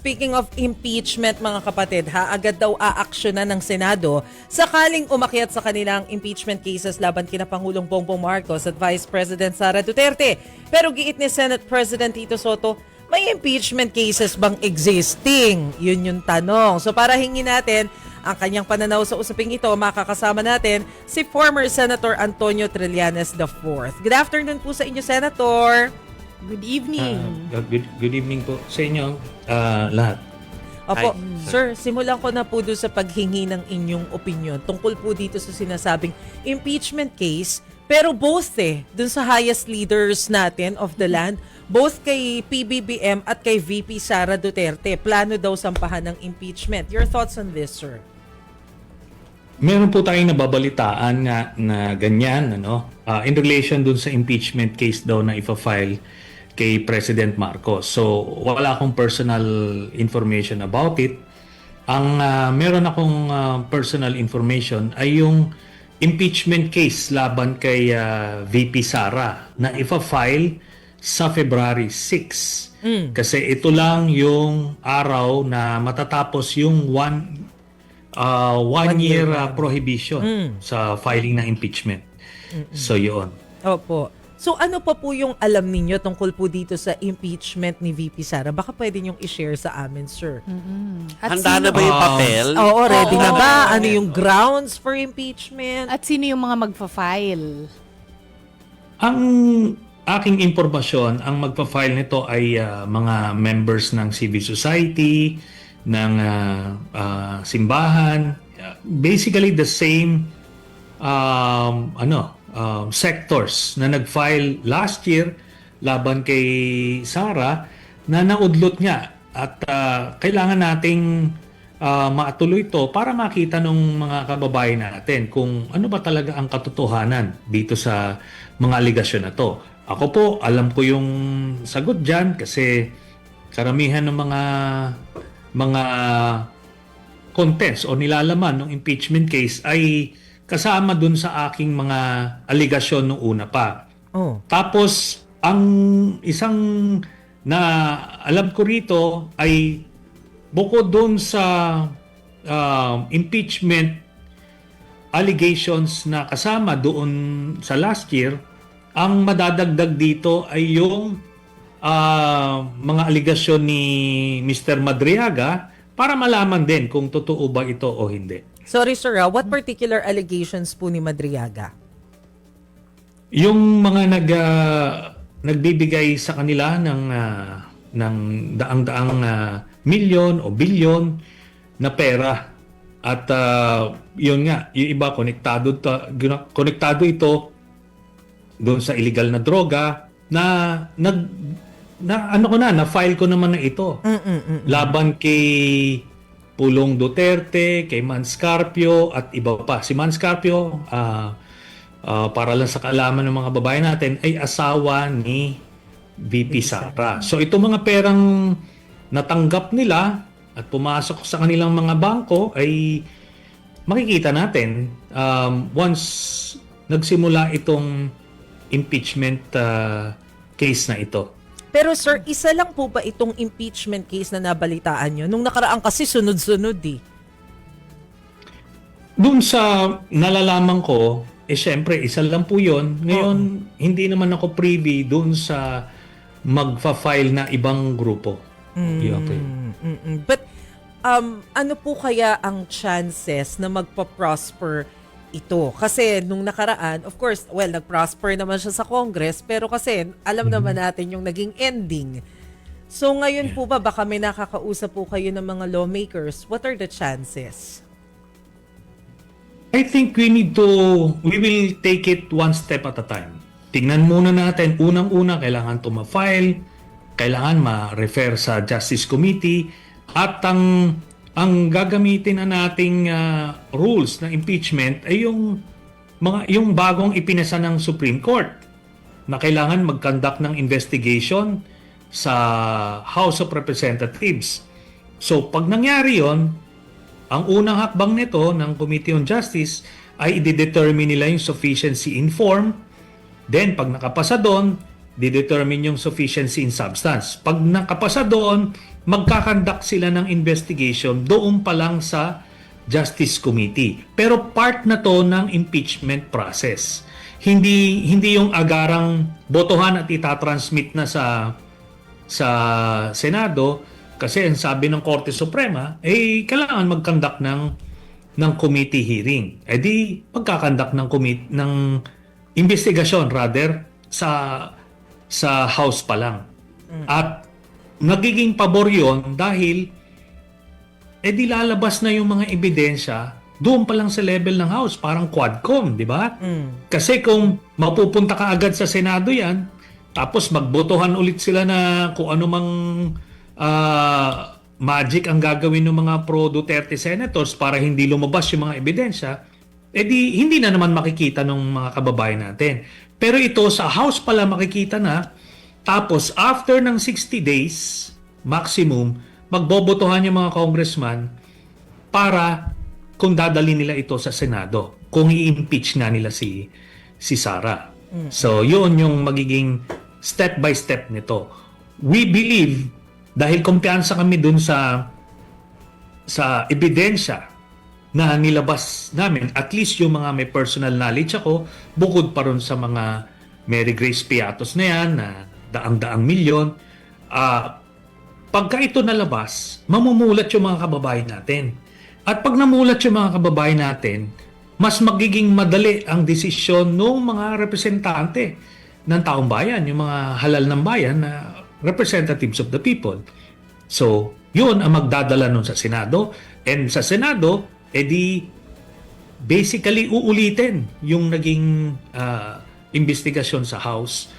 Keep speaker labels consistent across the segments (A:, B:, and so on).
A: speaking of impeachment mga kapatid, agad daw aaksyonan ng Senado sakaling umakyat sa kanilang impeachment cases laban kina Pangulong Bongbong Marcos at Vice President Sara Duterte. Pero giit ni Senate President Tito Soto, may impeachment cases bang existing? Yun yung tanong. So para hingin natin ang kanyang pananaw sa usaping ito, makakasama natin si former Senator Antonio Trillanes IV. Good afternoon po sa inyo, Senator.
B: Good evening.
C: Good evening po sa inyo lahat.
A: Opo, sir, simulan ko na po doon sa paghingi ng inyong opinion tungkol po dito sa sinasabing impeachment case, pero both doon sa highest leaders natin of the land, both kay PBBM at kay VP Sara Duterte, plano daw sampahan ng impeachment. Your thoughts on this, sir?
C: Meron po tayong nababalitaan na ganyan, in relation dun sa impeachment case daw na ipa-file kay President Marcos. So, wala akong personal information about it. Ang meron akong personal information ay yung impeachment case laban kay VP Sara na ipa-file sa February 6. Kasi ito lang yung araw na matatapos yung one year prohibition sa filing ng impeachment. So, yun.
A: Opo. So ano pa po yung alam ninyo tungkol po dito sa impeachment ni VP Sara? Baka pwede niyong i-share sa amin, sir.
D: Handa na ba yung papel?
A: Oo, ready na ba? Ano yung grounds for impeachment?
B: At sino yung mga magfa-file?
C: Ang aking impormasyon, ang magpa-file nito ay mga members ng civil society, ng simbahan, basically the same sectors na nag-file last year laban kay Sara na naudlot nga at kailangan nating maatuloy ito para makita ng mga kababayan natin kung ano ba talaga ang katotohanan dito sa mga aligasyon na to. Ako po, alam ko yung sagot dyan kasi karamihan ng mga contents o nilalaman ng impeachment case ay kasama dun sa aking mga aligasyon nung una pa. Tapos, ang isang na alam ko rito ay bukod dun sa impeachment allegations na kasama doon sa last year, ang madadagdag dito ay yung mga aligasyon ni Mr. Madriaga para malaman din kung totoo ba ito o hindi.
A: Sorry sir, what particular allegations po ni Madriaga?
C: Yung mga nagbibigay sa kanila ng daang-daang milyon o bilyon na pera at yun nga, yung iba konektado ito doon sa illegal na droga na file ko naman na ito. Laban kay Pulong Duterte, kay Manscarpio at iba pa. Si Manscarpio, para lang sa kaalaman ng mga babae natin, ay asawa ni VP Sara. So itong mga perang natanggap nila at pumasok sa kanilang mga bangko ay makikita natin once nagsimula itong impeachment case na ito.
A: Pero sir, isa lang po ba itong impeachment case na nabalitaan nyo? Nung nakaraan kasi sunod-sunod
C: Doon sa nalalaman ko, syempre, isa lang po yun. Ngayon, hindi naman ako privy doon sa magfa-file na ibang grupo.
A: But, ano po kaya ang chances na magpa-prosper ito? Kasi nung nakaraan, of course, nag-prosper naman siya sa Congress, pero kasi alam naman natin yung naging ending. So ngayon po ba, baka may nakakausap po kayo ng mga lawmakers, what are the chances?
C: I think we will take it one step at a time. Tingnan muna natin, unang-una, kailangan ito ma-file, kailangan ma-refer sa Justice Committee, at ang gagamitin na nating rules na impeachment ay yung bagong ipinasa ng Supreme Court na kailangan mag-conduct ng investigation sa House of Representatives. So pag nangyari yon, ang unang hakbang nito ng Committee on Justice ay i-determine nila yung sufficiency in form. Then pag nakapasa doon, di-determine yung sufficiency in substance. Pag nakapasa doon, magkakandak sila ng investigation doon pa lang sa Justice Committee. Pero part na to ng impeachment process. Hindi yung agarang botohan at itatransmit na sa Senado, kasi ang sabi ng Korte Suprema, kailangan mag-conduct ng committee hearing. Di magkakandak ng investigasyon rather sa House pa lang. At nagiging pabor yon dahil di lalabas na yung mga ebidensya doon pa lang sa level ng House, parang quadcom, di ba? Kasi kung mapupunta ka agad sa Senado yan, tapos magbotohan ulit sila na kung ano mang magic ang gagawin ng mga pro-Duterte senators para hindi lumabas yung mga ebidensya, hindi na naman makikita ng mga kababayan natin. Pero ito sa House pala makikita na, tapos after ng 60 days maximum, magbobotohan yung mga congressman para kung dadali nila ito sa Senado, kung i-impeach na nila si Sara. So yun yung magiging step by step nito. We believe, dahil kumpiyansa kami dun sa ebidensya na nilabas namin, at least yung mga may personal knowledge ako, bukod pa ron sa mga Mary Grace Piatos na yan, na daang-daang milyon, pagka ito nalabas, mamumulat yung mga kababayan natin. At pag namulat yung mga kababayan natin, mas magiging madali ang desisyon ng mga representante ng taong bayan, yung mga halal ng bayan na representatives of the people. So, yun ang magdadala nun sa Senado. And sa Senado, basically uulitin yung naging investigasyon sa House.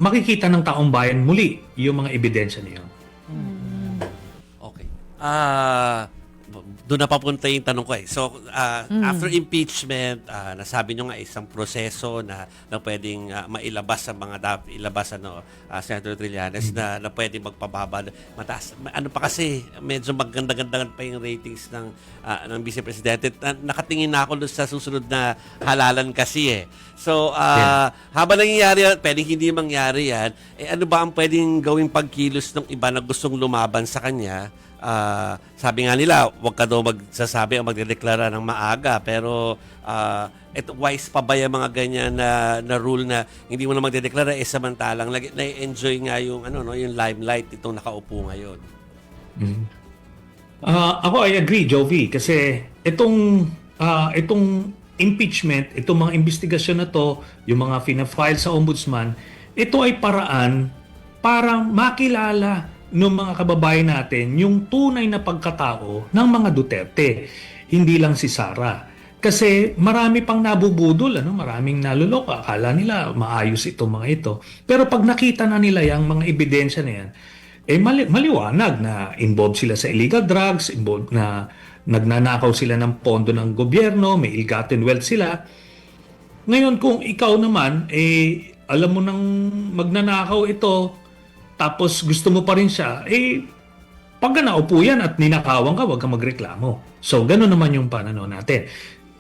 C: Makikita ng taong bayan muli yung mga ebidensya niyo.
D: Okay. Doon na papunta yung tanong ko eh. So, after impeachment, nasabi nyo nga isang proseso na pwedeng mailabas sa mga ilabas Senator Trillanes na pwedeng magpababa mataas. Ano pa kasi, medyo maganda-gandagan pa yung ratings ng Vice Presidente. Nakatingin na ako doon sa susunod na halalan kasi eh. So, habang nangyayari, pwedeng hindi mangyari yan, ano ba ang pwedeng gawing pagkilos ng iba na gustong lumaban sa kanya? Sabi nga nila, huwag ka daw magsasabi o magdedeklara ng maaga, pero wise pa ba yung mga ganyan na rule na hindi mo na magdedeklara samantalang na-enjoy nga yung yung limelight itong nakaupo ngayon?
C: Ako I agree, Jovi, kasi itong impeachment, itong mga investigasyon na to, yung mga fina-file sa ombudsman, ito ay paraan para makilala ng mga kababayan natin yung tunay na pagkatao ng mga Duterte, hindi lang si Sara. Kasi marami pang nabubudol, maraming naluloko. Akala nila maayos itong mga ito. Pero pag nakita na nila yung mga ebidensya na yan, maliwanag na involved sila sa illegal drugs, involved na nagnanakaw sila ng pondo ng gobyerno, may ill-gotten wealth sila. Ngayon kung ikaw naman, alam mo nang magnanakaw ito, tapos gusto mo pa rin siya, pag naupo yan at ninakawan ka, huwag kang magreklamo. So, gano'n naman yung pananaw natin.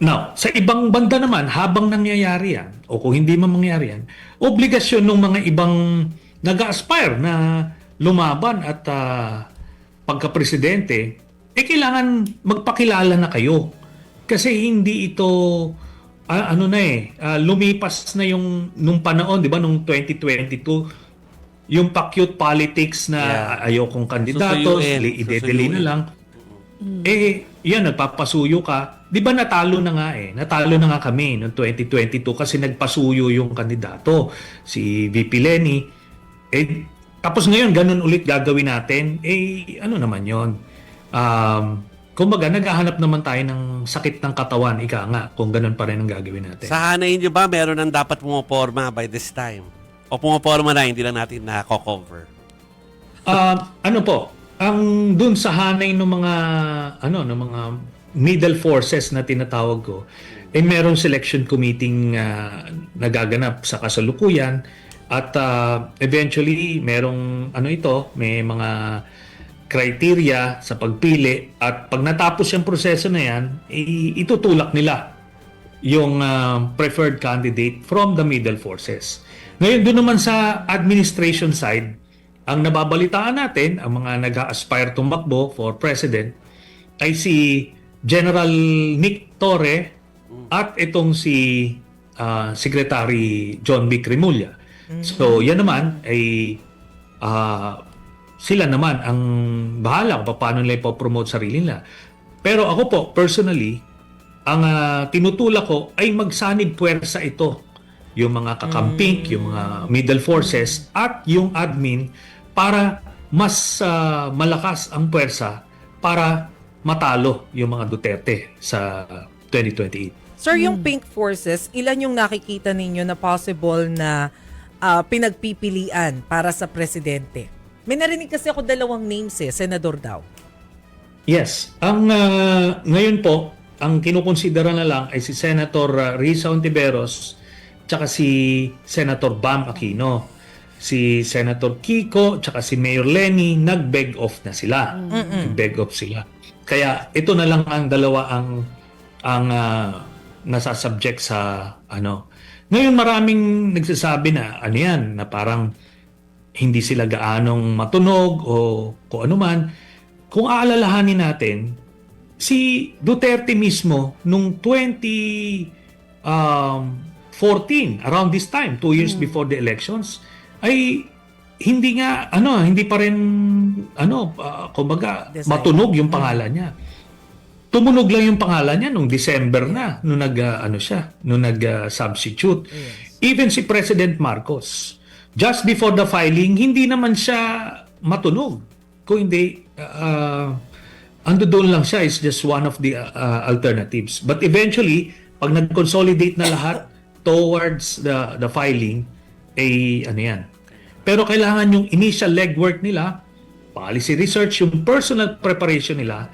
C: Now, sa ibang banda naman, habang nangyayari yan, o kung hindi man mangyayari yan, obligasyon ng mga ibang nag-aspire na lumaban at pagka-presidente, kailangan magpakilala na kayo. Kasi hindi ito, lumipas na yung nung panahon, di ba, nung 2022, yung pa-cute politics na ayokong kandidato, i-delay na lang. Yan, nagpapasuyo ka. Di ba natalo na nga Natalo na nga kami noong 2022 kasi nagpasuyo yung kandidato, si VP Lenny. Tapos ngayon, ganun ulit gagawin natin. Ano naman yon? Kumbaga, naghahanap naman tayo ng sakit ng katawan, ika nga, kung ganun pa rin ang gagawin natin.
D: Sa hanayin nyo ba, meron nang dapat pumaporma by this time? O pumaporma na, hindi lang natin na-cover?
C: Ang dun sa hanay ng mga middle forces na tinatawag ko, meron selection committee nagaganap sa kasalukuyan at eventually merong may mga criteria sa pagpili at pag natapos yung proseso na yan, itutulak nila yung preferred candidate from the middle forces. Ngayon, doon naman sa administration side, ang nababalitaan natin, ang mga nag-aspire tumakbo for president, ay si General Nick Torre at itong si Secretary John B. Cremulya. So, yan naman ay sila naman ang bahala kung paano nila ipopromote sarili nila. Pero ako po, personally, ang tinutulak ko ay magsanib puwersa ito. Yung mga kakamping, yung mga middle forces at yung admin para mas malakas ang puwersa para matalo yung mga Duterte sa 2028.
A: Sir, yung pink forces, ilan yung nakikita ninyo na possible na pinagpipilian para sa presidente? May narinig kasi ako 2 names senador daw.
C: Yes. Ang ngayon po, ang kinukonsidera na lang ay si Senator Risa Ontiveros tsaka si Senator Bam Aquino. Si Senator Kiko tsaka si Mayor Lenny nag-beg off na sila. Nag-beg off sila. Kaya ito na lang ang dalawa ang nasasubject sa ano. Ngayon maraming nagsasabi na ano yan, na parang hindi sila gaanong matunog o kung ano man. Kung aalalahanin natin, si Duterte mismo nung 2014, around this time, 2 years before the elections, ay hindi pa rin kumbaga
A: Design.
C: matunog yung pangalan niya. Tumunog lang yung pangalan niya nung December na nung nag-substitute. Even si President Marcos, just before the filing, hindi naman siya matunog. Kung hindi ando doon lang siya, is just one of the alternatives. But eventually, pag nag-consolidate na lahat towards the filing, ano yan. Pero kailangan yung initial legwork nila, policy research, yung personal preparation nila,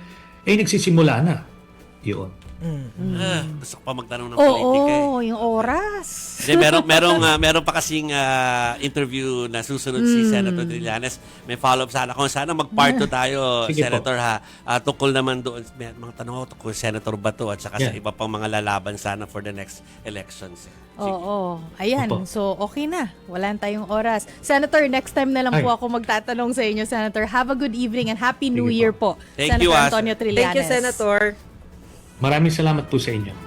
C: nagsisimula na. Yun.
D: Gusto ko pa magtanong ng politika eh.
B: Oo, yung oras.
D: Hindi, meron pa kasing interview na susunod si Senator Trillanes. May follow-up sana. Kung sana mag-part 2 tayo,
C: Sige
D: Senator ha. Tungkol naman doon, may mga tanong ako tungkol Senator Bato at saka sa iba pang mga lalaban sana for the next elections.
B: Oo. Ayan.
C: Opo.
B: So, okay na. Wala na tayong oras. Senator, next time na lang po ako magtatanong sa inyo, Senator. Have a good evening and Happy New
C: Sige
B: Year po.
D: Thank
B: Senator
D: you,
B: Antonio Trillanes.
A: Thank you, Senator.
C: Maraming salamat po sa inyo.